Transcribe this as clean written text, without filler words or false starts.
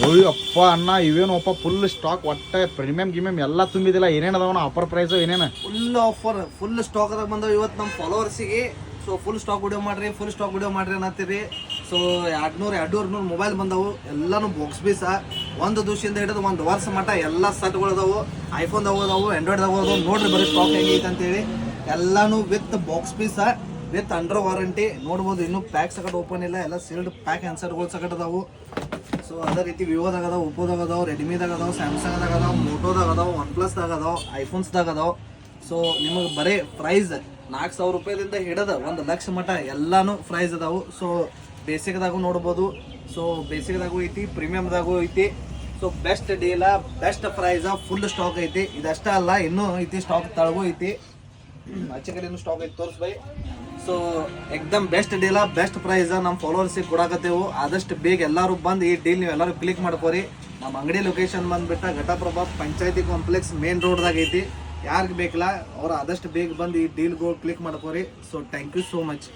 ಅಯ್ಯಪ್ಪ ಅಣ್ಣ ಇವೇನಪ್ಪ full stack ಒಟ್ಟೆ premium ಗಿಮಿಯಂ ಎಲ್ಲ ತುಂಬಿದಿಲ್ಲ ಏನೇನು ಅದಾವಣ್ಣ ಆಫರ್ ಪ್ರೈಸ್ ಏನೇನು ಫುಲ್ ಆಫರ್ ಫುಲ್ ಸ್ಟಾಕ್ ಅದಾಗ ಬಂದವು ಇವತ್ತು ನಮ್ಮ ಫಾಲೋವರ್ಸಿಗೆ. ಸೊ ಫುಲ್ ಸ್ಟಾಕ್ ವಿಡಿಯೋ ಮಾಡ್ರಿ ಅನ್ನತ್ತೀರಿ. ಸೊ 200 ಮೊಬೈಲ್ ಬಂದವು, ಎಲ್ಲಾನು ಬಾಕ್ಸ್ ಬೀಸ. ಒಂದು ದಿವಸದಿಂದ ಹಿಡಿದು ಒಂದು ವರ್ಷ ಮಟ್ಟ ಎಲ್ಲ ಸೆಟ್ಗಳು ಅದಾವು. ಐಫೋನ್ದಾಗ ಅದಾವು, ಆಂಡ್ರಾಯ್ಡ್ದಾಗ ಅದಾವು. ನೋಡ್ರಿ ಬರೀ ಸ್ಟಾಕ್ ಹೆಂಗೈತೆ ಅಂತೇಳಿ. ಎಲ್ಲಾನು with box piece, with under warranty. ನೋಡ್ಬೋದು ಇನ್ನೂ ಪ್ಯಾಕ್ ಸಕಟ್ ಓಪನ್ ಇಲ್ಲ, ಎಲ್ಲ ಸೀಲ್ಡ್ ಪ್ಯಾಕ್ ಆನ್ಸರ್ಗಳು ಸಕಟ್ ಅದಾವು. ಸೊ ಅದೇ ರೀತಿ ವಿವೋದಾಗ ಅದಾವ, ಒಪ್ಪೋದಾಗ ಅದಾವ, ರೆಡ್ಮಿದಾಗ ಅದಾವ, ಸ್ಯಾಮ್ಸಂಗ್ದಾಗ ಅದಾವ, ಮೋಟೋದಾಗ ಅದಾವ, ಒನ್ ಪ್ಲಸ್ದಾಗ ಅದಾವ, ಐಫೋನ್ಸ್ದಾಗ ಅದಾವ. ಸೊ ನಿಮಗೆ ಬರೀ ಪ್ರೈಸ್ 4,000 ರೂಪಾಯಿದಿಂದ ಹಿಡಿದು 1 ಲಕ್ಷ ಮಟ್ಟ ಎಲ್ಲಾನು ಪ್ರೈಸ್ ಅದಾವು. ಸೊ ಬೇಸಿಕ್ದಾಗೂ ನೋಡ್ಬೋದು. ಸೊ ಬೇಸಿಕ್ದಾಗೂ ಐತಿ, ಪ್ರೀಮಿಯಮ್ದಾಗೂ ಐತಿ. So best deal, best price, full stock ಐತಿ. ಇದಷ್ಟ ಅಲ್ಲ, ಇನ್ನೂ ಐತಿ ಸ್ಟಾಕ್ ತಳಗೂ ಐತಿ, ಆಚೆ ಕಡೆನೂ ಸ್ಟಾಕ್ ಐತಿ, ತೋರಿಸ್ ಬೈ. ಸೊ ಎಕ್ದಮ್ ಬೆಸ್ಟ್ ಡೀಲ, ಬೆಸ್ಟ್ ಪ್ರೈಸ್ ನಮ್ಮ ಫಾಲೋವರ್ಸಿಗೆ ಕೊಡಾಕತ್ತೇವು. ಆದಷ್ಟು ಬೇಗ ಎಲ್ಲರೂ ಬಂದು ಈ ಡೀಲ್ ನೀವು ಎಲ್ಲರೂ ಕ್ಲಿಕ್ ಮಾಡ್ಕೋರಿ. ನಮ್ಮ ಅಂಗಡಿ ಲೊಕೇಶನ್ ಬಂದುಬಿಟ್ಟು ಘಟಪ್ರಭಾ ಪಂಚಾಯತಿ ಕಾಂಪ್ಲೆಕ್ಸ್ ಮೇನ್ ರೋಡ್ದಾಗ ಐತಿ. ಯಾರಿಗೆ ಬೇಕಲ್ಲ ಅವ್ರು ಆದಷ್ಟು ಬೇಗ ಬಂದು ಈ ಡೀಲ್ಗಳು ಕ್ಲಿಕ್ ಮಾಡ್ಕೋರಿ. So thank you so much.